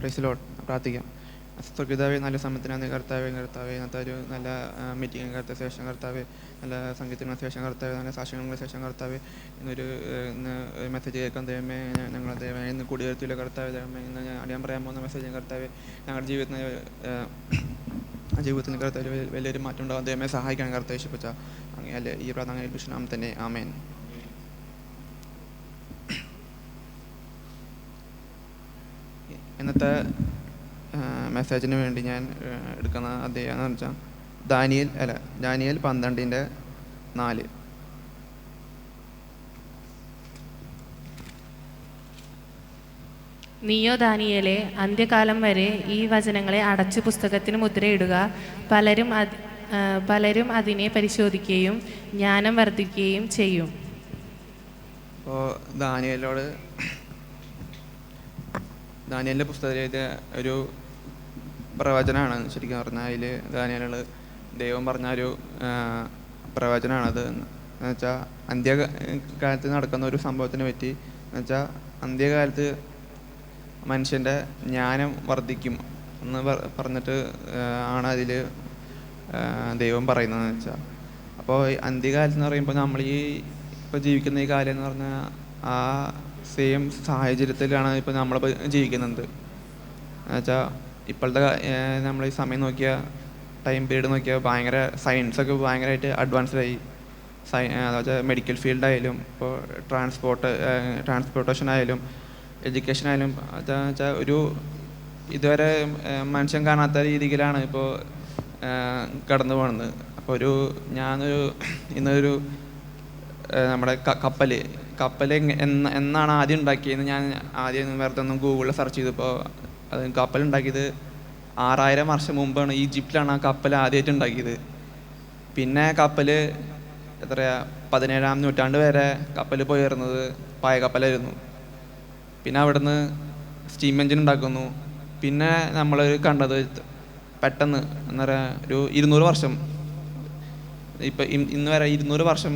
Praise Lord. പ്രാർത്ഥിക്കാം. സ്വർഗിതാവേ, നല്ല സമയത്തിനാണ് കർത്താവേ. ഇന്നത്തെ ഒരു നല്ല മീറ്റിംഗ് കർത്താവ് ശേഷം കർത്താവേ, നല്ല സംഗീതത്തിന് ശേഷം കർത്താവേ, നല്ല സാക്ഷ്യങ്ങളുടെ ശേഷം കർത്താവേ, ഇന്ന് മെസ്സേജ് കേൾക്കാൻ ദൈവമേ, ഞങ്ങൾ ദൈവമേ ഇന്ന് കൂടിയെത്തിയില്ല കർത്താവേ. ദൈവമേ, ഇന്ന് ഞാൻ പറയാൻ പോകുന്ന മെസ്സേജ് കർത്താവേ, ഞങ്ങളുടെ ജീവിതത്തിന് കർത്താവ് വലിയൊരു മാറ്റം ഉണ്ടാകും. ദൈവമേ സഹായിക്കണം കർത്താവ്. യേശുപ്പച്ച അങ്ങനെ ഈ പ്രാർത്ഥന ഏൽപ്പിച്ചു തന്നെ. ആമേൻ. ഇന്നത്തെ മെസ്സേജിന് വേണ്ടി ഞാൻ എടുക്കുന്ന അധ്യായം എന്ന് വെച്ചാൽ ദാനിയേൽ 12:4. നീയോ ദാനിയേലേ, അന്ത്യകാലം വരെ ഈ വചനങ്ങളെ അടച്ചു പുസ്തകത്തിന് മുദ്രയിടുക. പലരും അതിനെ പരിശോധിക്കുകയും ജ്ഞാനം വർദ്ധിക്കുകയും ചെയ്യും. അപ്പോൾ ദാനിയേലിൻ്റെ പുസ്തകത്തിലെ ഒരു പ്രവചനമാണ് ശരിക്കും പറഞ്ഞാൽ. അതിൽ ദാനിയേൽ ദൈവം പറഞ്ഞ ഒരു പ്രവചനമാണത്. എന്ന് വെച്ചാൽ അന്ത്യകാലത്ത് നടക്കുന്ന ഒരു സംഭവത്തിനെ പറ്റി. എന്ന് വെച്ചാൽ അന്ത്യകാലത്ത് മനുഷ്യൻ്റെ ജ്ഞാനം വർദ്ധിക്കും എന്ന് പറഞ്ഞിട്ട് ആണ് അതിൽ ദൈവം പറയുന്നതെന്ന് വെച്ചാൽ. അപ്പോൾ അന്ത്യകാലത്ത് എന്ന് പറയുമ്പോൾ നമ്മൾ ഇപ്പോൾ ജീവിക്കുന്ന ഈ കാലം എന്ന് പറഞ്ഞാൽ ആ സെയിം സാഹചര്യത്തിലാണ് ഇപ്പോൾ നമ്മളിപ്പോൾ ജീവിക്കുന്നത്. എന്നുവെച്ചാൽ ഇപ്പോഴത്തെ നമ്മൾ ഈ സമയം നോക്കിയാൽ, ടൈം പീരീഡ് നോക്കിയാൽ ഭയങ്കര സയൻസൊക്കെ ഭയങ്കരമായിട്ട് അഡ്വാൻസ്ഡായി. എന്നുവെച്ചാൽ മെഡിക്കൽ ഫീൽഡായാലും, ഇപ്പോൾ ട്രാൻസ്പോർട്ടേഷൻ ആയാലും, എഡ്യൂക്കേഷൻ ആയാലും, വെച്ചാൽ ഒരു ഇതുവരെ മനുഷ്യൻ കാണാത്ത രീതിയിലാണ് ഇപ്പോൾ കടന്നു പോകുന്നത്. അപ്പോൾ ഇന്നൊരു നമ്മുടെ കപ്പൽ എന്നാണ് ആദ്യം ഉണ്ടാക്കിയതെന്ന് ഞാൻ വെറുതെ ഒന്ന് ഗൂഗിളിൽ സെർച്ച് ചെയ്തപ്പോൾ അത് കപ്പൽ ഉണ്ടാക്കിയത് 6000 വർഷം മുമ്പാണ്. ഈജിപ്തിലാണ് ആ കപ്പൽ ആദ്യമായിട്ട് ഉണ്ടാക്കിയത്. പിന്നെ കപ്പൽ 17-ാം നൂറ്റാണ്ട് വരെ കപ്പൽ പോയിരുന്നത് പായ കപ്പലായിരുന്നു. പിന്നെ അവിടുന്ന് സ്റ്റീം എഞ്ചിൻ ഉണ്ടാക്കുന്നു. പിന്നെ നമ്മൾ കണ്ടത് പെട്ടെന്ന് എന്താ പറയുക, ഒരു 200 വർഷം, ഇപ്പം ഇന്ന് വരെ 200 വർഷം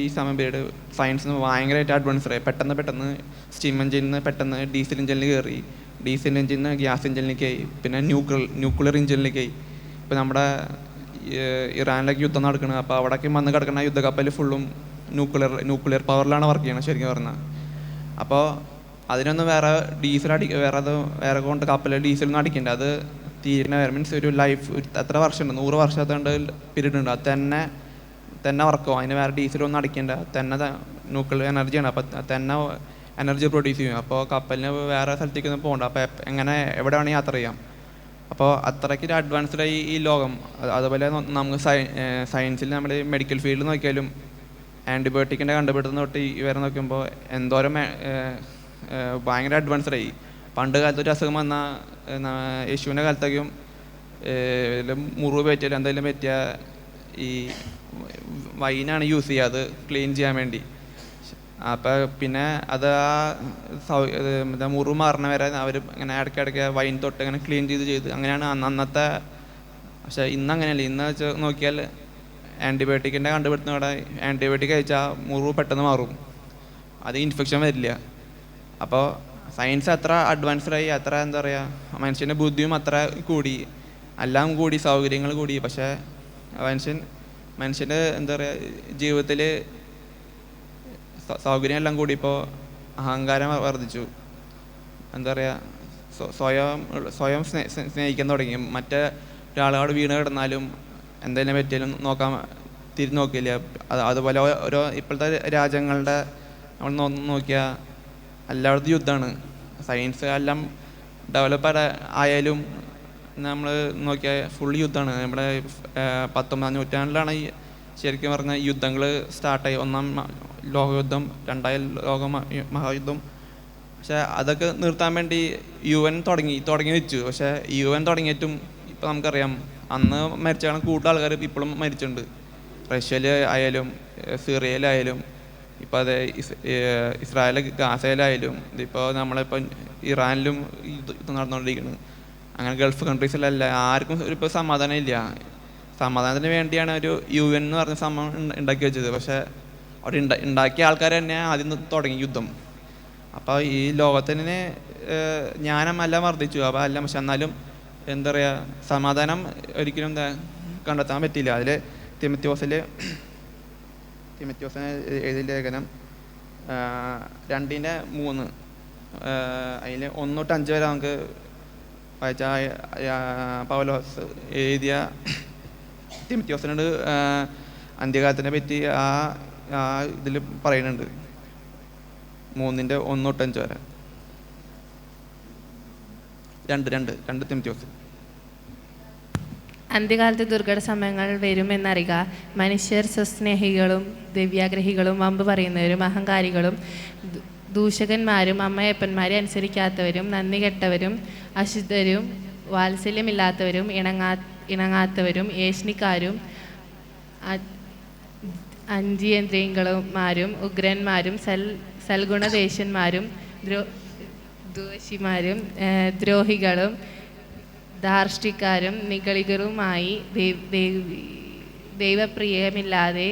ഈ സമയം പീരീഡ് സയൻസിന് ഭയങ്കരമായിട്ട് അഡ്വാൻസ്ഡായി. പെട്ടെന്ന് സ്റ്റീം എഞ്ചിനിൽ നിന്ന് പെട്ടെന്ന് ഡീസൽ എഞ്ചിനിൽ കയറി, ഡീസൽ എഞ്ചിനിൽ നിന്ന് ഗ്യാസ് എഞ്ചിനിലേക്കായി, പിന്നെ ന്യൂക്ലിയർ എഞ്ചിനിലേക്കായി. ഇപ്പോൾ നമ്മുടെ ഇറാനിലേക്ക് യുദ്ധം നടക്കുന്നത്. അപ്പോൾ അവിടേക്ക് വന്ന് കിടക്കുന്ന യുദ്ധക്കപ്പൽ ഫുള്ളും ന്യൂക്ലിയർ പവറിലാണ് വർക്ക് ചെയ്യണത് ശരിക്കും പറഞ്ഞാൽ. അപ്പോൾ അതിനൊന്നും വേറെ കൊണ്ട് കപ്പൽ ഡീസലൊന്നും അടിക്കണ്ട. അത് തീരുന്ന വരെ മീൻസ് ഒരു ലൈഫ് എത്ര വർഷമുണ്ട്, 100 വർഷത്തെ പീരീഡ് ഉണ്ട്. അത് തന്നെ വർക്കാവും. അതിന് വേറെ ഡീസലൊന്നും അടിക്കേണ്ട. തന്നെ ന്യൂക്ലിയർ എനർജിയാണ്. അപ്പോൾ തന്നെ എനർജി പ്രൊഡ്യൂസ് ചെയ്യും. അപ്പോൾ കപ്പലിന് വേറെ സ്ഥലത്തേക്കൊന്നും പോകണ്ട. അപ്പോൾ എവിടെ വേണമെങ്കിൽ യാത്ര ചെയ്യാം. അപ്പോൾ അത്രയ്ക്ക് അഡ്വാൻസ്ഡായി ഈ ലോകം. അതുപോലെ നമുക്ക് സയൻസിൽ നമ്മൾ മെഡിക്കൽ ഫീൽഡ് നോക്കിയാലും ആൻറ്റിബയോട്ടിക്കിൻ്റെ കണ്ടുപിടുത്തം തൊട്ട് ഇവരെ നോക്കുമ്പോൾ എന്തോരം ഭയങ്കര അഡ്വാൻസ്ഡായി. പണ്ട് കാലത്ത് ഒരു അസുഖം വന്നാൽ യേശുവിൻ്റെ കാലത്തേക്കും മുറിവ് പറ്റിയാലും എന്തെങ്കിലും പറ്റിയ ഈ വൈനാണ് യൂസ് ചെയ്യുക, അത് ക്ലീൻ ചെയ്യാൻ വേണ്ടി. അപ്പോൾ പിന്നെ അത് മുറിവ് മാറണ വരെ അവർ ഇങ്ങനെ ഇടയ്ക്കിടയ്ക്ക് വൈൻ തൊട്ട് ഇങ്ങനെ ക്ലീൻ ചെയ്ത് അങ്ങനെയാണ് അന്നത്തെ. പക്ഷേ ഇന്നങ്ങനെയല്ല. ഇന്ന് വെച്ച് നോക്കിയാൽ ആൻറ്റിബയോട്ടിക്കിൻ്റെ കണ്ടുപിടുത്തത്തോടെ ആൻറ്റിബയോട്ടിക് കഴിച്ചാൽ മുറിവ് പെട്ടെന്ന് മാറും, അത് ഇൻഫെക്ഷൻ വരില്ല. അപ്പോൾ സയൻസ് അത്ര അഡ്വാൻസ്ഡായി, അത്ര എന്താ പറയുക, മനുഷ്യൻ്റെ ബുദ്ധിയും അത്ര കൂടി, എല്ലാം കൂടി, സൗകര്യങ്ങൾ കൂടി. പക്ഷേ മനുഷ്യൻ്റെ എന്താ പറയുക, ജീവിതത്തിൽ സൗകര്യം എല്ലാം കൂടി. ഇപ്പോൾ അഹങ്കാരം വർദ്ധിച്ചു. എന്താ പറയുക, സ്വയം സ്നേഹിക്കാൻ തുടങ്ങി. ഒരാളോട് വീണ് കിടന്നാലും എന്തെങ്കിലും പറ്റിയാലും തിരിഞ്ഞ് നോക്കില്ല. അതുപോലെ ഓരോ ഇപ്പോഴത്തെ രാജ്യങ്ങളുടെ നമ്മൾ നോക്കിയാൽ എല്ലായിടത്തും യുദ്ധമാണ്. സയൻസ് എല്ലാം ഡെവലപ്പ് ആയാലും നമ്മൾ നോക്കിയാൽ ഫുൾ യുദ്ധമാണ്. നമ്മുടെ 19-ാം നൂറ്റാണ്ടിലാണ് ശരിക്കും പറഞ്ഞാൽ യുദ്ധങ്ങൾ സ്റ്റാർട്ടായി. 1-ാം ലോകയുദ്ധം, 2-ാം മഹായുദ്ധം. പക്ഷേ അതൊക്കെ നിർത്താൻ വേണ്ടി UN തുടങ്ങി വെച്ചു. പക്ഷേ UN തുടങ്ങിയിട്ടും ഇപ്പോൾ നമുക്കറിയാം അന്ന് മരിച്ചാണ് കൂടുതൽ ആൾക്കാർ ഇപ്പോഴും മരിച്ചിട്ടുണ്ട്. റഷ്യയിൽ ആയാലും സിറിയയിലായാലും, ഇപ്പോൾ അത് ഇസ്രായേൽ ഗാസയിലായാലും, ഇതിപ്പോൾ നമ്മളിപ്പോൾ ഇറാനിലും യുദ്ധം നടന്നുകൊണ്ടിരിക്കുന്നത്. അങ്ങനെ ഗൾഫ് കൺട്രീസിലല്ല ആർക്കും ഇപ്പോൾ സമാധാനം ഇല്ല. സമാധാനത്തിന് വേണ്ടിയാണ് ഒരു UN എന്ന് പറഞ്ഞ സംഭവം ഉണ്ടാക്കി വെച്ചത്. പക്ഷേ അവിടെ ഉണ്ടാക്കിയ ആൾക്കാർ തന്നെ ആദ്യം തുടങ്ങി യുദ്ധം. അപ്പോൾ ഈ ലോകത്തിന് ജ്ഞാനം എല്ലാം വർദ്ധിച്ചു. അപ്പോൾ എല്ലാം, പക്ഷെ എന്നാലും എന്താ പറയുക, സമാധാനം ഒരിക്കലും കണ്ടെത്താൻ പറ്റിയില്ല. അതിൽ തിമത്യോസിന് എഴുതിയ ലേഖനം 2:3 അതിൽ 1-5 വരെ നമുക്ക് വായിച്ച പൗലോസ് എഴുതിയ തിമത്യോസിനോട് അന്ത്യകാലത്തിനെ പറ്റി ആ ഇതിൽ പറയുന്നുണ്ട്. 3:1-5 വരെ. 2 തിമത്യോസ്. അന്ത്യകാലത്ത് ദുർഘട സമയങ്ങൾ വരുമെന്നറിയുക. മനുഷ്യർ സ്വസ്നേഹികളും ദിവ്യാഗ്രഹികളും വമ്പ് പറയുന്നവരും അഹങ്കാരികളും ദൂഷകന്മാരും അമ്മയപ്പന്മാരെ അനുസരിക്കാത്തവരും നന്ദി കെട്ടവരും അശുദ്ധരും വാത്സല്യമില്ലാത്തവരും ഇണങ്ങാത്തവരും ഏഷ്ണിക്കാരും അഞ്ചിയേന്ദ്രിയങ്ങളുമാരും ഉഗ്രന്മാരും സൽഗുണദേശന്മാരും ദ്വേഷിമാരും ദ്രോഹികളും ധാർഷ്ടിക്കാരും നിഗളികരുമായി ദൈവപ്രിയമില്ലാതെ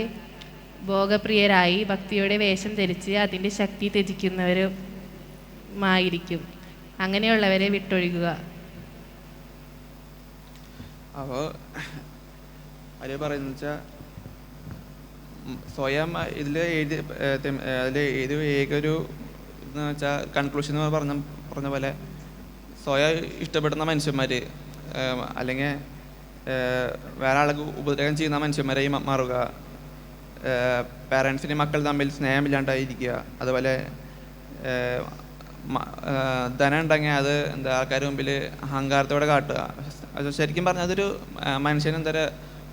ഭോഗപ്രിയരായി ഭക്തിയുടെ വേഷം ധരിച്ച് അതിൻ്റെ ശക്തി ത്യജിക്കുന്നവരുമായിരിക്കും. അങ്ങനെയുള്ളവരെ വിട്ടൊഴിക്കുക. അപ്പോൾ അതിൽ പറയുന്നത് വെച്ചാൽ സ്വയം ഇതിൽ ഏത് ഏകൊരു എന്ന് വെച്ചാൽ കൺക്ലൂഷൻ പറഞ്ഞ പോലെ സ്വയം ഇഷ്ടപ്പെടുന്ന മനുഷ്യന്മാർ അല്ലെങ്കിൽ വേറെ ആൾക്ക് ഉപദ്രവം ചെയ്യുന്ന മനുഷ്യന്മാരായി മാറുക, പാരൻസിന് മക്കൾ തമ്മിൽ സ്നേഹമില്ലാണ്ടായിരിക്കുക, അതുപോലെ ധനം ഉണ്ടെങ്കിൽ അത് ആൾക്കാരുടെ മുമ്പിൽ അഹങ്കാരത്തോടെ കാട്ടുക. അത് ശരിക്കും പറഞ്ഞാൽ അതൊരു മനുഷ്യൻ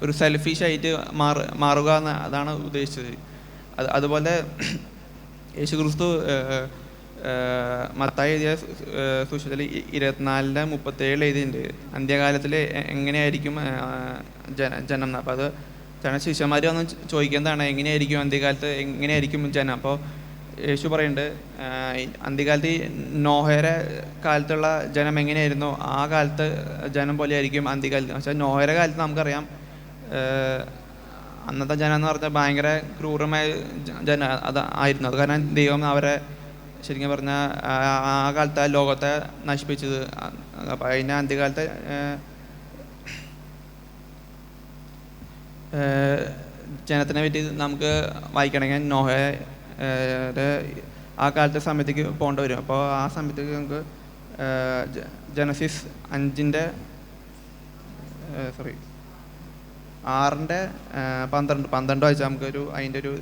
ഒരു സെൽഫിഷായിട്ട് മാറുക എന്ന് അതാണ് ഉദ്ദേശിച്ചത്. അതുപോലെ യേശുക്രിസ്തു മത്തായി എഴുതിയ സുവിശേഷത്തിൽ 24:37 എഴുതിയിട്ടുണ്ട്, അന്ത്യകാലത്തിൽ എങ്ങനെയായിരിക്കും ജനം. അപ്പോൾ അത് ശിഷ്യന്മാർ വന്ന് ചോദിക്കുന്നതാണ്, എങ്ങനെയായിരിക്കും അന്ത്യകാലത്ത്, എങ്ങനെയായിരിക്കും ജനം. അപ്പോൾ യേശു പറയുന്നുണ്ട്, അന്ത്യകാലത്ത് നോഹയുടെ കാലത്തുള്ള ജനം എങ്ങനെയായിരുന്നു ആ കാലത്ത് ജനം പോലെ ആയിരിക്കും അന്ത്യകാലത്ത്. പക്ഷേ നോഹയുടെ കാലത്ത് നമുക്കറിയാം അന്നത്തെ ജനം എന്ന് പറഞ്ഞാൽ ഭയങ്കര ക്രൂരമായ അത് ആയിരുന്നു. അത് കാരണം ദൈവം അവരെ ശരിക്കും പറഞ്ഞാൽ ആ കാലത്തെ ലോകത്തെ നശിപ്പിച്ചത്. അപ്പം അതിൻ്റെ അന്ത്യകാലത്തെ ജനത്തിനെ പറ്റി നമുക്ക് വായിക്കണമെങ്കിൽ നോഹയുടെ ആ കാലത്തെ സമയത്തേക്ക് പോകേണ്ടി വരും. അപ്പോൾ ആ സമയത്തേക്ക് നമുക്ക് ജനസിസ് 6:12 വായിച്ചാൽ നമുക്കൊരു അതിൻ്റെ ഒരു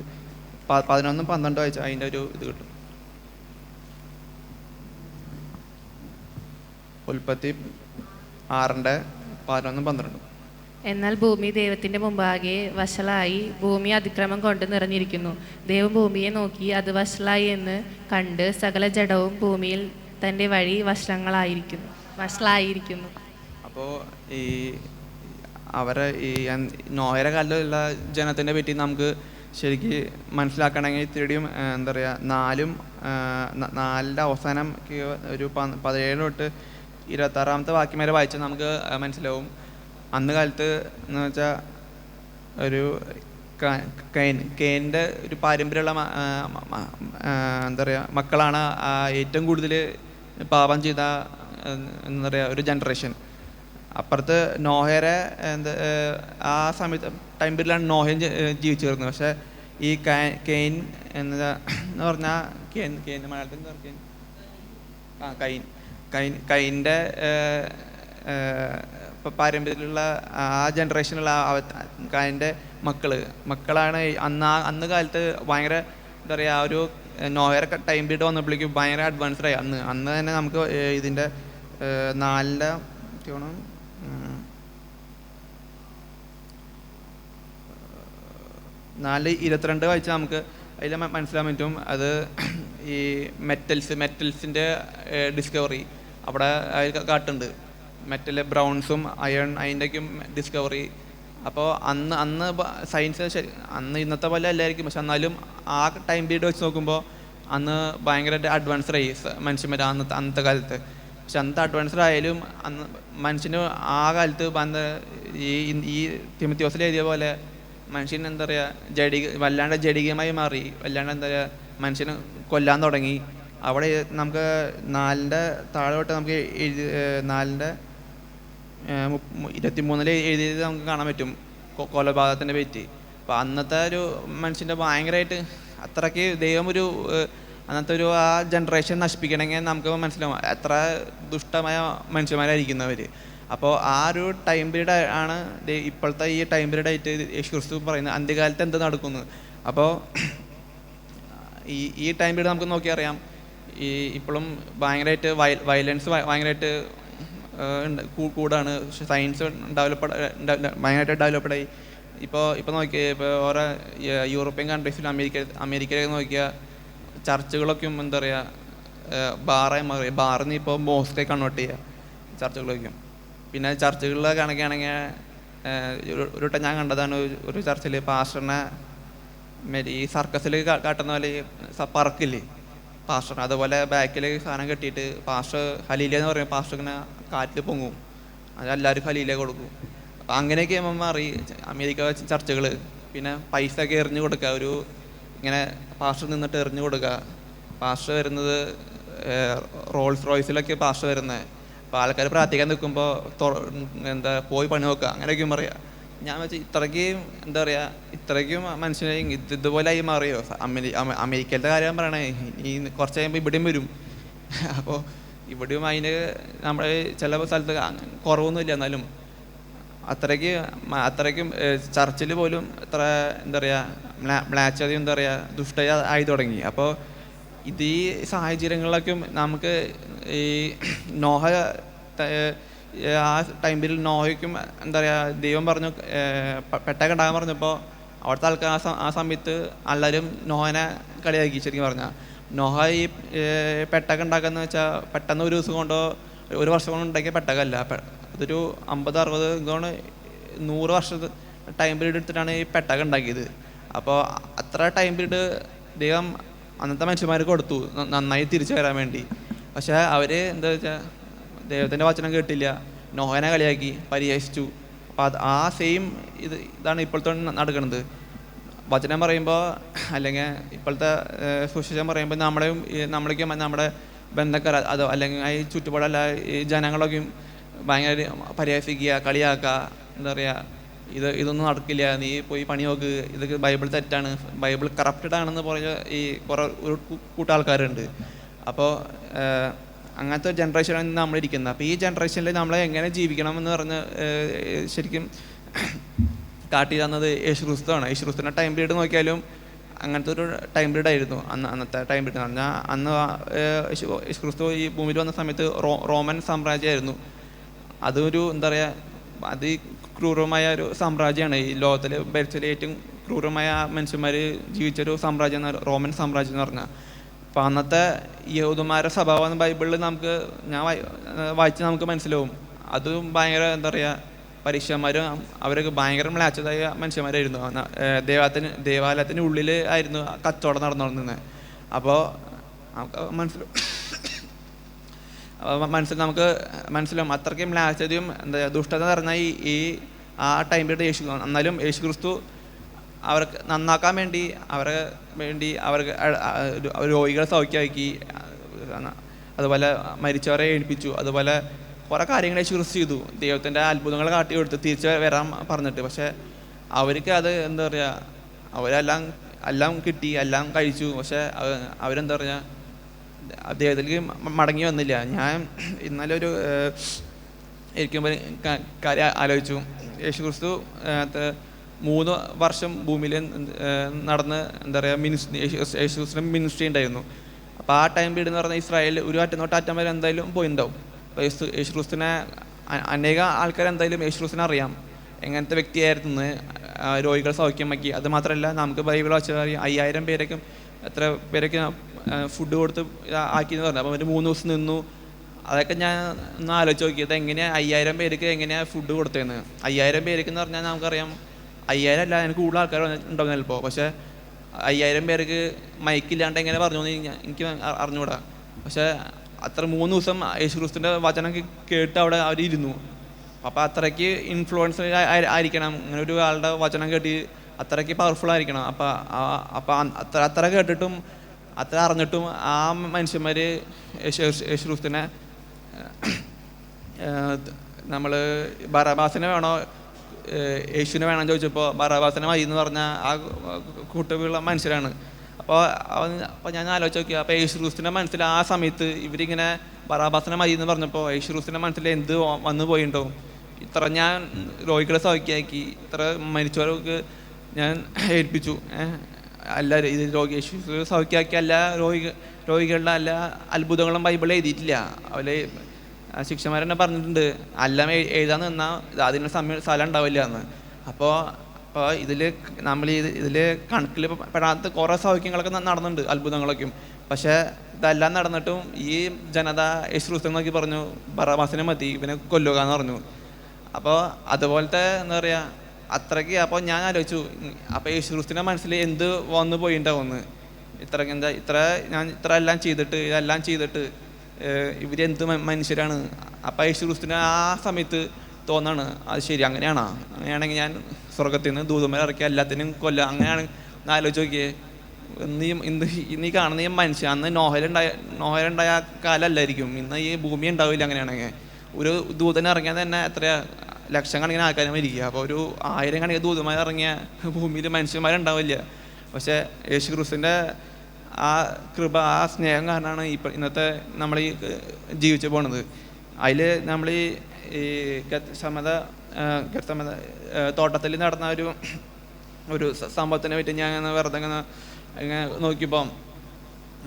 11-12 വായിച്ചാൽ അതിൻ്റെ ഒരു ഇത് കിട്ടും. ഉൽപ്പത്തി 6:11-12. എന്നാൽ ഭൂമി ദൈവത്തിൻ്റെ മുമ്പാകെ വഷളായി, ഭൂമി അതിക്രമം കൊണ്ട് നിറഞ്ഞിരിക്കുന്നു. ദൈവം ഭൂമിയെ നോക്കി അത് വഷളായി എന്ന് കണ്ട് സകല ജഡവും ഭൂമിയിൽ തൻ്റെ വഴി വഷളായിരിക്കുന്നു. അപ്പോൾ ഈ നോഹയുടെ കാലത്തുള്ള ജനത്തിനെ പറ്റി നമുക്ക് ശരിക്ക് മനസ്സിലാക്കണമെങ്കിൽ ഇത്തിരിയും എന്താ പറയുക, 4 അവസാനം ഒരു 17 തൊട്ട് 26 വാക്യം വരെ വായിച്ചാൽ നമുക്ക് മനസ്സിലാവും. അന്ന് കാലത്ത് എന്ന് വെച്ചാൽ ഒരു കെയിൻ്റെ ഒരു പാരമ്പര്യമുള്ള എന്താ പറയുക മക്കളാണ് ഏറ്റവും കൂടുതൽ പാപം ചെയ്ത എന്താ പറയുക ഒരു ജനറേഷൻ. അപ്പുറത്ത് നോഹയുടെ ആ സമയത്ത് ടൈം പീരീഡിലാണ് നോഹയും ജീവിച്ചിരുന്നത്. പക്ഷേ ഈ കെയിൻ എന്ന് പറഞ്ഞാൽ കെയിൻ്റെ മലയാളത്തിൽ എന്താ കൈൻ്റെ പാരമ്പര്യത്തിലുള്ള ആ ജനറേഷനിലുള്ള കൈൻ്റെ മക്കളാണ് അന്ന് കാലത്ത് ഭയങ്കര എന്താ പറയുക ഒരു നോഹയുടെ ടൈം പീരീഡ് വന്നപ്പോഴേക്കും ഭയങ്കര അഡ്വാൻസ്ഡായി. അന്ന് തന്നെ നമുക്ക് ഇതിൻ്റെ 4:22 വായിച്ചാൽ നമുക്ക് അതിൽ മനസ്സിലാൻ പറ്റും. അത് ഈ മെറ്റൽസിൻ്റെ ഡിസ്കവറി അവിടെ കാട്ടുണ്ട്. മെറ്റൽ ബ്രൗൺസും അയൺ അതിൻ്റെയൊക്കെയും ഡിസ്കവറി. അപ്പോൾ അന്ന് സയൻസ് അന്ന് ഇന്നത്തെ പോലെ അല്ലായിരിക്കും, പക്ഷെ എന്നാലും ആ ടൈം പീരീഡ് വെച്ച് നോക്കുമ്പോൾ അന്ന് ഭയങ്കരമായിട്ട് അഡ്വാൻസ്ഡായി മനുഷ്യന്മാർ അന്നത്തെ കാലത്ത്. പക്ഷെ അന്നത്തെ അഡ്വാൻസ്ഡ് ആയാലും അന്ന് മനുഷ്യന് ആ കാലത്ത് ഈ തിമത്യോസിൽ എഴുതിയ പോലെ മനുഷ്യൻ എന്താ പറയുക വല്ലാണ്ട് ജഡികമായി മാറി, വല്ലാണ്ട് എന്താ പറയുക മനുഷ്യന് കൊല്ലാൻ തുടങ്ങി. അവിടെ നമുക്ക് 4-ന്റെ താഴെ തൊട്ട് നമുക്ക് 4-ന്റെ 23 എഴുതിയത് നമുക്ക് കാണാൻ പറ്റും കൊലപാതകത്തിൻ്റെ പറ്റി. അപ്പോൾ അന്നത്തെ ഒരു മനുഷ്യൻ്റെ ഭയങ്കരമായിട്ട് അത്രയ്ക്ക് ദൈവം ഒരു അന്നത്തെ ഒരു ആ ജനറേഷൻ നശിപ്പിക്കണമെങ്കിൽ നമുക്ക് മനസ്സിലാവും എത്ര ദുഷ്ടമായ മനുഷ്യന്മാരായിരിക്കുന്നവർ. അപ്പോൾ ആ ഒരു ടൈം പീരീഡ് ആണ് ഇപ്പോഴത്തെ ഈ ടൈം പീരീഡ് ആയിട്ട് യേശു ക്രിസ്തു പറയുന്നത് അന്ത്യകാലത്ത് എന്ത് നടക്കുന്നു. അപ്പോൾ ഈ ടൈം പീരീഡ് നമുക്ക് നോക്കിയറിയാം ഇപ്പോഴും ഭയങ്കരമായിട്ട് വയലൻസ് ഭയങ്കരമായിട്ട് കൂടാണ്. സയൻസ് ഭയങ്കരമായിട്ട് ഡെവലപ്ഡായി. ഇപ്പോൾ നോക്കിയാൽ ഇപ്പോൾ ഓരോ യൂറോപ്യൻ കൺട്രീസിലും അമേരിക്കയിലൊക്കെ നോക്കിയാൽ ചർച്ചുകളൊക്കെയും എന്താ പറയുക ബാറായി മാറി. ബാറിൽ നിന്ന് ഇപ്പോൾ മോസ്കെ കൺവേർട്ട് ചെയ്യുക ചർച്ചുകളൊക്കെയും. പിന്നെ ചർച്ചുകളിൽ കണക്കുകയാണെങ്കിൽ ഒരു വട്ടം ഞാൻ കണ്ടതാണ് ഒരു ചർച്ചിൽ പാസ്റ്ററിനെ ഈ സർക്കസിൽ കാട്ടുന്ന പോലെ പറക്കില്ലേ പാസ്റ്റർ, അതുപോലെ ബാക്കിൽ സാധനം കെട്ടിയിട്ട് പാസ്റ്റർ ഹലീല എന്ന് പറയും, പാസ്റ്റർ ഇങ്ങനെ കാറ്റിൽ പൊങ്ങും, അതെല്ലാവരും ഹലീല കൊടുക്കും. അപ്പം അങ്ങനെയൊക്കെ മാറി അമേരിക്ക ചർച്ചകൾ. പിന്നെ പൈസ ഒക്കെ എറിഞ്ഞു കൊടുക്കുക, ഒരു ഇങ്ങനെ പാസ്റ്റർ നിന്നിട്ട് എറിഞ്ഞു കൊടുക്കുക. പാസ്റ്റർ വരുന്നത് റോൾസ് റോയ്സിലൊക്കെ പാസ്റ്റർ വരുന്നത്. അപ്പോൾ ആൾക്കാർ പ്രാർത്ഥിക്കാൻ നിൽക്കുമ്പോൾ എന്താ പോയി പണി നോക്കുക, അങ്ങനെയൊക്കെയും പറയുക. ഞാൻ വെച്ചാൽ ഇത്രയ്ക്കും എന്താ പറയുക ഇത്രയ്ക്കും മനുഷ്യനെ ഇതുപോലെയായി മാറിയോ. അമേരിക്കയിലത്തെ കാര്യം പറയണേ, ഈ കുറച്ച് കഴിയുമ്പോൾ ഇവിടെയും വരും. അപ്പോൾ ഇവിടെയും അതിന് നമ്മുടെ ചില സ്ഥലത്ത് കുറവൊന്നുമില്ല, എന്നാലും അത്രയ്ക്കും ചർച്ചിൽ പോലും ഇത്ര എന്താ പറയുക മ്ലാച്ചതി എന്താ പറയുക ദുഷ്ടത ആയി തുടങ്ങി. അപ്പോൾ ഈ സാഹചര്യങ്ങളിലൊക്കെ നമുക്ക് ഈ നോഹ ആ ടൈമിൽ നോഹയ്ക്കും എന്താ പറയുക ദൈവം പറഞ്ഞു പെട്ടകം ഉണ്ടാകാൻ പറഞ്ഞപ്പോൾ അവിടുത്തെ ആൾക്കാർ ആ സമയത്ത് എല്ലാവരും നോഹനെ കളിയാക്കി. ശരിക്കും പറഞ്ഞാൽ നോഹ ഈ പെട്ടകം ഉണ്ടാക്കാന്ന് വെച്ചാൽ പെട്ടെന്ന് ഒരു ദിവസം കൊണ്ടോ ഒരു വർഷം കൊണ്ട് ഉണ്ടാക്കിയ പെട്ടകമല്ല. അതൊരു 50-60 ഇതുകൊണ്ട് 100 വർഷം ടൈം പീരീഡ് എടുത്തിട്ടാണ് ഈ പെട്ടകം ഉണ്ടാക്കിയത്. അപ്പോൾ അത്ര ടൈം പീരീഡ് ദൈവം അന്നത്തെ മനുഷ്യന്മാർക്ക് കൊടുത്തു നന്നായി തിരിച്ചു വരാൻ വേണ്ടി. പക്ഷേ അവർ എന്താ വെച്ചാൽ ദൈവത്തിൻ്റെ വചനം കേട്ടില്ല, നോഹനെ കളിയാക്കി പരിഹസിച്ചു. അപ്പോൾ ആ സെയിം ഇതാണ് ഇപ്പോഴത്തെ നടക്കുന്നത്. വചനം പറയുമ്പോൾ അല്ലെങ്കിൽ ഇപ്പോഴത്തെ സുശേഷം പറയുമ്പോൾ നമ്മളേക്കും നമ്മുടെ ബന്ധക്കാർ അതോ അല്ലെങ്കിൽ ഈ ചുറ്റുപാടല്ല ഈ ജനങ്ങളൊക്കെയും ഭയങ്കര പരിഹസിക്കുക, കളിയാക്കുക. എന്താ പറയുക ഇതൊന്നും നടക്കില്ല, നീ പോയി പണി നോക്ക്, ഇതൊക്കെ ബൈബിൾ തെറ്റാണ്, ബൈബിൾ കറപ്റ്റഡ് ആണെന്ന് പറഞ്ഞ ഈ കുറേ ഒരു കൂട്ടാൾക്കാരുണ്ട്. അപ്പോൾ അങ്ങനത്തെ ജനറേഷനാണ് നമ്മളിരിക്കുന്നത്. അപ്പോൾ ഈ ജനറേഷനിൽ നമ്മളെ എങ്ങനെ ജീവിക്കണം എന്ന് പറഞ്ഞ് ശരിക്കും കാട്ടി തന്നത് യേശു ക്രിസ്തുവാണ്. യേശു ക്രിസ്തുവിൻ്റെ ടൈം പീരീഡ് നോക്കിയാലും അങ്ങനത്തെ ഒരു ടൈം പീരീഡ് ആയിരുന്നു അന്നത്തെ ടൈം പീരീഡ് എന്ന് പറഞ്ഞാൽ. അന്ന് യേശു ക്രിസ്തു ഈ ഭൂമിയിൽ വന്ന സമയത്ത് റോമൻ സാമ്രാജ്യമായിരുന്നു. അതൊരു എന്താ പറയുക അതിക്രൂരമായ ഒരു സാമ്രാജ്യമാണ്. ഈ ലോകത്തിൽ ഭരിച്ചതിൽ ഏറ്റവും ക്രൂരമായ മനുഷ്യന്മാർ ജീവിച്ചൊരു സാമ്രാജ്യം റോമൻ സാമ്രാജ്യം എന്ന് പറഞ്ഞാൽ. അപ്പോൾ അന്നത്തെ യഹൂദന്മാരുടെ സ്വഭാവം ബൈബിളിൽ ഞാൻ വായിച്ച് നമുക്ക് മനസ്സിലാവും. അതും ഭയങ്കര എന്താ പറയുക പരീക്ഷന്മാരും അവരൊക്കെ ഭയങ്കര മ്ലാച്ചതായ മനുഷ്യന്മാരായിരുന്നു. ദേവാലയത്തിന് ഉള്ളിൽ ആയിരുന്നു കച്ചവടം നടന്നുകൊണ്ടിരുന്നത്. അപ്പോൾ നമുക്ക് മനസ്സിലാവും അത്രയ്ക്കും മ്ലാച്ചതയും എന്താ ദുഷ്ടത നിറഞ്ഞ ഈ ആ ടൈം പീരീഡ് എന്നാലും യേശു ക്രിസ്തു അവർക്ക് നന്നാക്കാൻ വേണ്ടി അവർക്ക് രോഗികളെ സൗഖ്യമാക്കി, അതുപോലെ മരിച്ചവരെ എഴുപ്പിച്ചു, അതുപോലെ കുറേ കാര്യങ്ങൾ യേശു ക്രിസ്തു ചെയ്തു. ദൈവത്തിൻ്റെ അത്ഭുതങ്ങൾ കാട്ടി കൊടുത്ത് തിരിച്ച് വരാൻ പറഞ്ഞിട്ട്. പക്ഷേ അവർക്ക് അത് എന്താ പറയുക എല്ലാം കിട്ടി, എല്ലാം കഴിച്ചു. പക്ഷേ അവരെന്താ പറയുക ദൈവത്തിലേക്ക് മടങ്ങി വന്നില്ല. ഞാൻ ഇന്നലെ ഒരു ഇരിക്കുമ്പോൾ കാര്യം ആലോചിച്ചു. യേശു ക്രിസ്തു 3 വർഷം ഭൂമിയിൽ നടന്ന് എന്താ പറയുക യേശു ക്രിസ്തുവിന് മിനിസ്ട്രി ഉണ്ടായിരുന്നു. അപ്പോൾ ആ ടൈം പീരീഡ് എന്ന് പറഞ്ഞാൽ ഇസ്രായേൽ ഒരു അറ്റം തൊട്ട് അറ്റം വരെ എന്തായാലും പോയിണ്ടാവും. അപ്പോൾ യേശു ക്രിസ്തുവിനെ അനേക ആൾക്കാർ എന്തായാലും യേശു ക്രിസ്തുവിനെ അറിയാം എങ്ങനത്തെ വ്യക്തിയായിരുന്നു, രോഗികൾ സൗഖ്യമാക്കി. അത് മാത്രമല്ല നമുക്ക് ബൈബിൾ വെച്ചാൽ 5000 പേരൊക്കെ എത്ര പേരൊക്കെ ഫുഡ് കൊടുത്ത് ആക്കിയെന്ന് പറഞ്ഞു. അപ്പോൾ അവർ 3 ദിവസം നിന്നു. അതൊക്കെ ഞാൻ ഒന്ന് ആലോചിച്ച് നോക്കിയത് എങ്ങനെയാണ് 5000 പേർക്ക് എങ്ങനെയാണ് ഫുഡ് കൊടുത്തതെന്ന്. 5000 പേർക്ക് എന്ന് പറഞ്ഞാൽ നമുക്കറിയാം 5000 അല്ല, എനിക്ക് കൂടുതൽ ആൾക്കാർ ഉണ്ടാകുന്ന ചിലപ്പോൾ. പക്ഷേ 5000 പേർക്ക് മൈക്കില്ലാണ്ട് എങ്ങനെ പറഞ്ഞു എനിക്ക് അറിഞ്ഞുകൂടാ. പക്ഷേ അത്ര 3 ദിവസം യേശു ക്രിസ്തുവിൻ്റെ വചനം കേട്ട് അവിടെ അവരിരുന്നു. അപ്പോൾ അത്രയ്ക്ക് ഇൻഫ്ലുവൻസ് ആയിരിക്കണം അങ്ങനെ ഒരു ആളുടെ വചനം കേട്ട്, അത്രയ്ക്ക് പവർഫുൾ ആയിരിക്കണം. അപ്പോൾ അത്ര കേട്ടിട്ടും അത്ര അറിഞ്ഞിട്ടും ആ മനുഷ്യന്മാർ യേശുക്രിസ്തുവിനെ നമ്മൾ ബറാബാസിനെ വേണോ യേശുവിനെ വേണമെന്ന് ചോദിച്ചപ്പോൾ ബറാബാസിനെ മതി എന്ന് പറഞ്ഞ ആ കൂട്ടമുള്ള മനുഷ്യരാണ്. അപ്പോൾ ഞാൻ ആലോചിച്ച് നോക്കി, അപ്പോൾ യേശുക്രിസ്തുവിൻ്റെ മനസ്സിൽ ആ സമയത്ത് ഇവരിങ്ങനെ ബറാബാസിനെ മതി എന്ന് പറഞ്ഞപ്പോൾ യേശുക്രിസ്തുവിൻ്റെ മനസ്സിൽ എന്ത് വന്നു പോയിണ്ടാവും? ഇത്ര ഞാൻ രോഗികളെ സൗഖ്യമാക്കി, ഇത്ര മരിച്ചവർക്ക് ഞാൻ ഏൽപ്പിച്ചു, എല്ലാവരും ഇത് യേശു സൗഖ്യമാക്കിയ എല്ലാ രോഗികളുടെ എല്ലാ അത്ഭുതങ്ങളും ബൈബിളിൽ എഴുതിയിട്ടില്ല. അവർ ശിക്ഷമാരെന്നെ പറഞ്ഞിട്ടുണ്ട്, എല്ലാം എഴുതാൻ നിന്നാൽ അതിന് സ്ഥലം ഉണ്ടാവില്ല എന്ന്. അപ്പോൾ ഇതിൽ നമ്മൾ ഇതിൽ കണക്കിൽ പെടാത്ത കുറേ സൗഖ്യങ്ങളൊക്കെ നടന്നുണ്ട്, അത്ഭുതങ്ങളൊക്കെയും. പക്ഷേ ഇതെല്ലാം നടന്നിട്ടും ഈ ജനത യേശുക്രിസ്തു നോക്കി പറഞ്ഞു ബറാബാസിനെ മതി, ഇവനെ കൊല്ലുക എന്ന് പറഞ്ഞു. അപ്പോൾ അതുപോലത്തെ എന്താ പറയുക, അത്രയ്ക്ക്. അപ്പോൾ ഞാൻ ആലോചിച്ചു, അപ്പോൾ യേശുക്രിസ്തുവിൻ്റെ മനസ്സിൽ എന്ത് വന്നു പോയിണ്ടാവുമെന്ന്. ഞാൻ ഇത്ര എല്ലാം ചെയ്തിട്ട് ഇതെല്ലാം ചെയ്തിട്ട് ഇവരെന്ത് മനുഷ്യരാണ്. അപ്പോൾ യേശുക്രിസ്തുവിന് ആ സമയത്ത് തോന്നാണ്, അത് ശരി, അങ്ങനെയാണെങ്കിൽ ഞാൻ സ്വർഗത്തിൽ നിന്ന് ദൂതന്മാരെ ഇറക്കി എല്ലാത്തിനും കൊല്ലാം. അങ്ങനെയാണ് ആലോചിച്ച് നോക്കിയേ. ഇന്ന് ഈ കാണുന്ന ഈ മനുഷ്യൻ അന്ന് നോഹലുണ്ടായ കാലമല്ലായിരിക്കും, ഇന്ന് ഈ ഭൂമി ഉണ്ടാവില്ല. അങ്ങനെയാണെങ്കിൽ ഒരു ദൂതനെ ഇറങ്ങിയാൽ തന്നെ എത്രയാ ലക്ഷക്കണക്കിന് ആൾക്കാരെ മരിക്കുക. അപ്പോൾ ഒരു 1000 കണക്കിന് ദൂതന്മാർ ഇറങ്ങിയ ഭൂമിയിൽ മനുഷ്യന്മാരുണ്ടാവില്ല. പക്ഷേ യേശുക്രിസ്തുവിൻ്റെ ആ കൃപ, ആ സ്നേഹം കാരണമാണ് ഇന്നത്തെ നമ്മൾ ഈ ജീവിച്ചു പോണത്. അതിൽ നമ്മൾ ഈ ഗത്സമന തോട്ടത്തിൽ നടന്ന ഒരു സംഭവത്തിനെ പറ്റി ഞാൻ വെറുതെ ഇങ്ങനെ നോക്കിയപ്പോൾ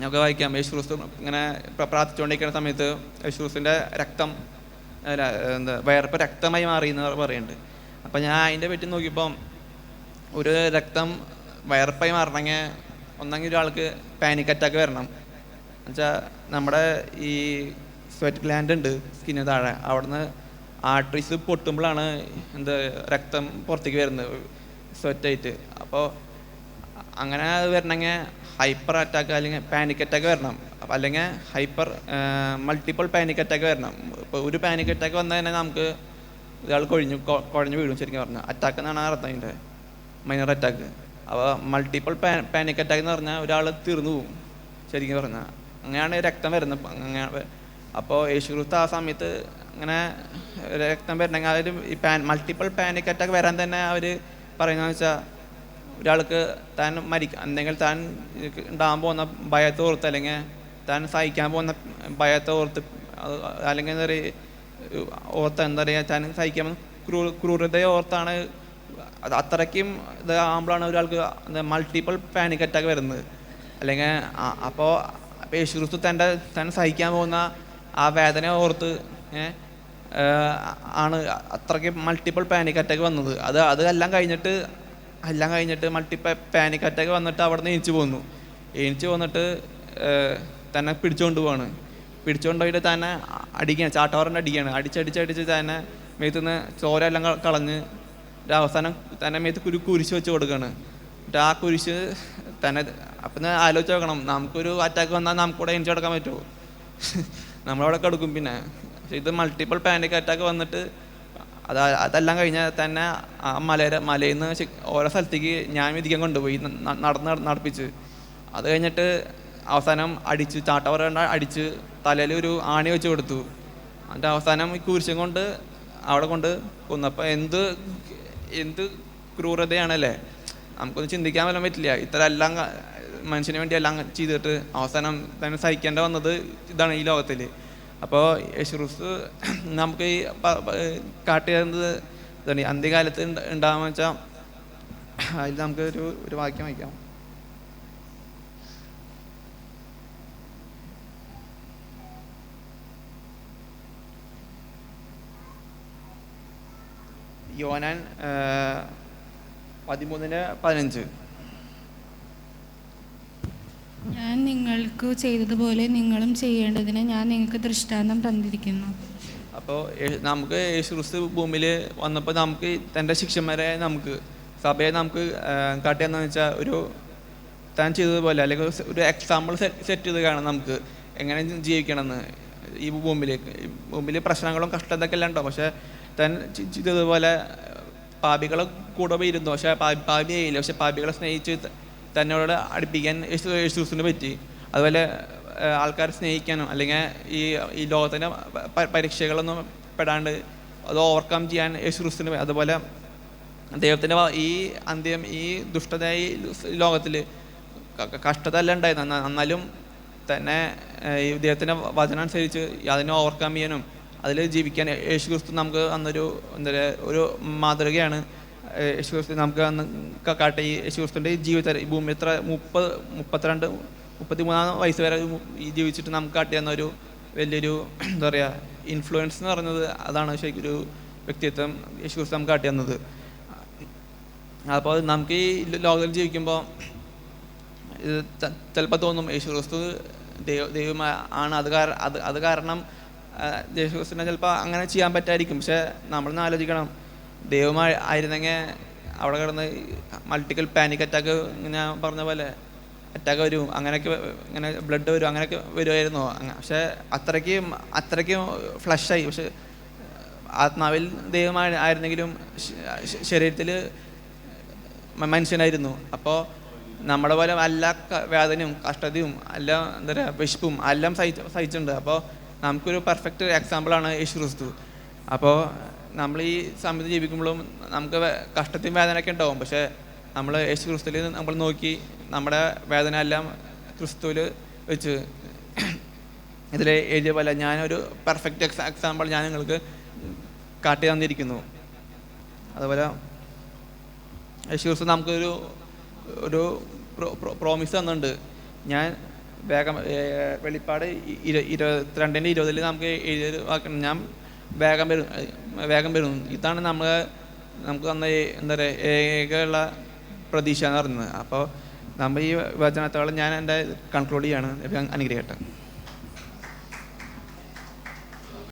നമുക്ക് വായിക്കാം. യേശുക്രിസ്തു ഇങ്ങനെ പ്രാർത്ഥിച്ചുകൊണ്ടിരിക്കുന്ന സമയത്ത് യേശുക്രിസ്തുവിൻ്റെ രക്തം വയർപ്പ് രക്തമായി മാറി എന്ന് പറയുന്നുണ്ട്. അപ്പം ഞാൻ അതിൻ്റെ പറ്റി നോക്കിയപ്പോൾ ഒരു രക്തം വയർപ്പായി മാറണമെങ്കിൽ ഒന്നെങ്കിൽ ഒരാൾക്ക് പാനിക് അറ്റാക്ക് വരണം. എന്നുവെച്ചാൽ നമ്മുടെ ഈ സ്വെറ്റ് ഗ്ലാൻഡ് ഉണ്ട് സ്കിന്നിന് താഴെ, അവിടുന്ന് ആർട്ടറീസ് പൊട്ടുമ്പോഴാണ് രക്തം പുറത്തേക്ക് വരുന്നത് സ്വെറ്റായിട്ട്. അപ്പോൾ അങ്ങനെ വരണമെങ്കിൽ ഹൈപ്പർ അറ്റാക്ക് അല്ലെങ്കിൽ പാനിക് അറ്റാക്ക് വരണം. അല്ലെങ്കിൽ മൾട്ടിപ്പിൾ പാനിക് അറ്റാക്ക് വരണം. ഇപ്പോൾ ഒരു പാനിക് അറ്റാക്ക് വന്നാൽ തന്നെ നമുക്ക് ഇയാൾ കുഴഞ്ഞു വീഴും ശരിക്കും പറഞ്ഞാൽ. അറ്റാക്ക് എന്നാണ് അർത്ഥം അതിൻ്റെ, മൈനർ അറ്റാക്ക്. അപ്പോൾ മൾട്ടിപ്പിൾ പാനിക് അറ്റാക്ക് എന്ന് പറഞ്ഞാൽ ഒരാൾ തീർന്നു പോകും ശരിക്കും പറഞ്ഞാൽ. അങ്ങനെയാണ് രക്തം വരുന്നത്. അങ്ങനെ അപ്പോൾ യേശുക്രിസ്തു ആ സമയത്ത് അങ്ങനെ രക്തം വരണമെങ്കിൽ അവർ ഈ മൾട്ടിപ്പിൾ പാനിക് അറ്റാക്ക് വരാൻ തന്നെ അവർ പറയുന്നതെന്ന് വെച്ചാൽ ഒരാൾക്ക് താൻ എന്തെങ്കിലും താൻ ഉണ്ടാകാൻ പോകുന്ന ഭയത്തെ ഓർത്ത്, അല്ലെങ്കിൽ താൻ സഹിക്കാൻ പോകുന്ന ഭയത്തെ ഓർത്ത്, അല്ലെങ്കിൽ എന്താ പറയുക എന്താ പറയുക, താൻ സഹിക്കാൻ ക്രൂരതയെ ഓർത്താണ്. അത് അത്രയ്ക്കും ഇത് ആകുമ്പോഴാണ് ഒരാൾക്ക് മൾട്ടിപ്പിൾ പാനിക് അറ്റാക്ക് വരുന്നത്. അല്ലെങ്കിൽ അപ്പോൾ യേശുക്രിസ്തു താൻ സഹിക്കാൻ പോകുന്ന ആ വേദന ഓർത്ത് ആണ് അത്രയ്ക്ക് മൾട്ടിപ്പിൾ പാനിക് അറ്റാക്ക് വന്നത്. അതെല്ലാം കഴിഞ്ഞിട്ട് മൾട്ടിപ്പിൾ പാനിക് അറ്റാക്ക് വന്നിട്ട് അവിടെ നിന്ന് എണീച്ച് പോന്നിട്ട് തന്നെ പിടിച്ചുകൊണ്ട് പോവാണ്. പിടിച്ചുകൊണ്ടുപോയിട്ട് തന്നെ അടിക്കുകയാണ്, ചാട്ടവാറിൻ്റെ അടിക്കുകയാണ്. തന്നെ മേത്തുനിന്ന് ചോര എല്ലാം കളഞ്ഞ് അവസാനം തന്നെ മേത്ത് കുരിശ് വെച്ച് കൊടുക്കുകയാണ്. എന്നിട്ട് ആ കുരിശ് തന്നെ അപ്പം ആലോചിച്ച് നോക്കണം, നമുക്കൊരു അറ്റാക്ക് വന്നാൽ നമുക്കിവിടെ എണീച്ച് കൊടുക്കാൻ പറ്റുമോ? നമ്മളവിടെ കിടക്കും. പിന്നെ ഇത് മൾട്ടിപ്പിൾ പാനിക് അറ്റാക്ക് വന്നിട്ട് അതെല്ലാം കഴിഞ്ഞാൽ തന്നെ ആ മലയിൽ നിന്ന് ഓരോ സ്ഥലത്തേക്ക് ഞാൻ വിധിക്കാൻ കൊണ്ടുപോയി നടപ്പിച്ച്. അത് കഴിഞ്ഞിട്ട് അവസാനം ചാട്ടവറ അടിച്ച് തലയിൽ ഒരു ആണി വെച്ച് കൊടുത്തു. എന്നിട്ട് അവസാനം ഈ കുരിശം കൊണ്ട് അവിടെ കൊണ്ട് കൊന്നു. അപ്പോൾ എന്ത് ക്രൂരതയാണല്ലേ, നമുക്കൊന്നും ചിന്തിക്കാൻ പോലും പറ്റില്ല. ഇത്ര എല്ലാം മനുഷ്യന് വേണ്ടി എല്ലാം ചെയ്തിട്ട് അവസാനം തന്നെ സഹിക്കേണ്ട വന്നത് ഇതാണ് ഈ ലോകത്തിൽ. അപ്പോൾ യേശുക്രിസ്തു നമുക്ക് ഈ കാട്ടിയത് ഇതാണ് അന്ത്യകാലത്ത് ഉണ്ടാകുക വെച്ചാൽ അതിൽ നമുക്ക് ഒരു വാക്യം വായിക്കാം. യോഹന്നാൻ 13:15. ഞാൻ നിങ്ങൾക്ക് ചെയ്തതുപോലെ നിങ്ങളും ചെയ്യേണ്ടതിന് ഞാൻ നിങ്ങൾക്ക് ദൃഷ്ടാന്തം തന്നിരിക്കുന്നു. അപ്പോൾ നമുക്ക് യേശുക്രിസ്തു ഭൂമിയിൽ വന്നപ്പോൾ നമുക്ക് തൻ്റെ ശിഷ്യന്മാരെ സഭയെ നമുക്ക് കാട്ടിയെന്ന് വെച്ചാൽ താൻ ചെയ്തതുപോലെ അല്ലെങ്കിൽ ഒരു എക്സാമ്പിൾ സെറ്റ് ചെയ്ത് കാണാം നമുക്ക് എങ്ങനെ ജീവിക്കണമെന്ന്. ഈ ഭൂമിയിൽ പ്രശ്നങ്ങളും കഷ്ടതൊക്കെ എല്ലാം ഉണ്ടോ, പക്ഷേ താൻ ചെയ്തതുപോലെ പാപികളെ കൂടെ ഇരുന്നു. പക്ഷേ പാപിയായില്ല, പക്ഷെ പാപികളെ സ്നേഹിച്ച് തന്നോട് അടുപ്പിക്കാൻ യേശുക്രിസ്തുവിന് പറ്റി. അതുപോലെ ആൾക്കാരെ സ്നേഹിക്കാനും അല്ലെങ്കിൽ ഈ ലോകത്തിൻ്റെ പരീക്ഷകളൊന്നും പെടാണ്ട് അത് ഓവർകം ചെയ്യാൻ യേശു ക്രിസ്തുവിന്, അതുപോലെ ദൈവത്തിൻ്റെ ഈ ദുഷ്ടതയായ ഈ ലോകത്തിൽ കഷ്ടത എല്ലാം ഉണ്ടായിരുന്നു, എന്നാലും തന്നെ ഈ ദൈവത്തിൻ്റെ വചനം അനുസരിച്ച് അതിനെ ഓവർകം ചെയ്യാനും അതിൽ ജീവിക്കാൻ യേശു ക്രിസ്തു നമുക്ക് അന്നൊരു ഒരു മാതൃകയാണ്. യേശു ക്രിസ്തു നമുക്ക് അന്ന് കാട്ടി യേശു ക്രിസ്തുവിൻ്റെ ഈ ജീവിതത്തിൽ ഈ ഭൂമി എത്ര 33 വയസ്സ് വരെ ഈ ജീവിച്ചിട്ട് നമുക്ക് കാട്ടി തന്ന ഒരു വലിയൊരു എന്താ പറയുക ഇൻഫ്ലുവൻസ് എന്ന് പറയുന്നത് അതാണ് ശരിക്കും ഒരു വ്യക്തിത്വം യേശു ക്രിസ്തു നമുക്ക് കാട്ടി തന്നത്. അപ്പോൾ നമുക്ക് ഈ ലോകത്തിൽ ജീവിക്കുമ്പോൾ ഇത് ചിലപ്പോൾ തോന്നും യേശു ക്രിസ്തു ദൈവം ആണ്, അത് കാരണം യേശു ക്രിസ്തുവിനെ ചിലപ്പോൾ അങ്ങനെ ചെയ്യാൻ പറ്റായിരിക്കും. പക്ഷെ നമ്മളൊന്ന് ആലോചിക്കണം, ദൈവമായിരുന്നെങ്കിൽ അവിടെ കിടന്ന് മൾട്ടിപ്പിൾ പാനിക് അറ്റാക്ക് ഞാൻ പറഞ്ഞ പോലെ അറ്റാക്ക് വരും, അങ്ങനെയൊക്കെ ഇങ്ങനെ ബ്ലഡ് വരും, അങ്ങനെയൊക്കെ വരുമായിരുന്നു. പക്ഷെ അത്രയ്ക്കും ഫ്ലഷായി. പക്ഷെ ആത്മാവിൽ ദൈവമായിരുന്നെങ്കിലും ശരീരത്തിൽ മനുഷ്യനായിരുന്നു. അപ്പോൾ നമ്മുടെ പോലെ എല്ലാ വേദനയും കഷ്ടതയും എല്ലാം എന്താ പറയുക വിശപ്പും എല്ലാം സഹിച്ചിട്ടുണ്ട്. അപ്പോൾ നമുക്കൊരു പെർഫെക്റ്റ് എക്സാമ്പിളാണ് യേശു ക്രിസ്തു. അപ്പോൾ നമ്മൾ ഈ സമയത്ത് ജീവിക്കുമ്പോഴും നമുക്ക് കഷ്ടത്തിയും വേദനയൊക്കെ ഉണ്ടാവും. പക്ഷേ നമ്മൾ യേശു ക്രിസ്തുവിൽ നമ്മൾ നോക്കി നമ്മുടെ വേദന എല്ലാം ക്രിസ്തുവിൽ വെച്ച് ഇതിൽ എഴുതിയ പോലെ ഞാനൊരു പെർഫെക്റ്റ് എക്സാമ്പിൾ ഞാൻ നിങ്ങൾക്ക് കാട്ടി തന്നിരിക്കുന്നു. അതുപോലെ യേശു ക്രിസ്തു നമുക്കൊരു പ്രോമിസ് തന്നിട്ടുണ്ട്. ഞാൻ വേഗം വെളിപ്പാട് 22:20 നമുക്ക് എഴുതി വാക്കണം, ഞാൻ വേഗം വരും. ഇതാണ് നമുക്ക് തന്ന എന്താ പറയുക ഏകയുള്ള പ്രതീക്ഷ എന്ന് പറയുന്നത്. അപ്പോൾ നമ്മൾ ഈ വചനത്തോളം ഞാൻ എൻ്റെ കൺക്ലൂഡ് ചെയ്യാണ്. അനുഗ്രഹിക്കട്ടെ.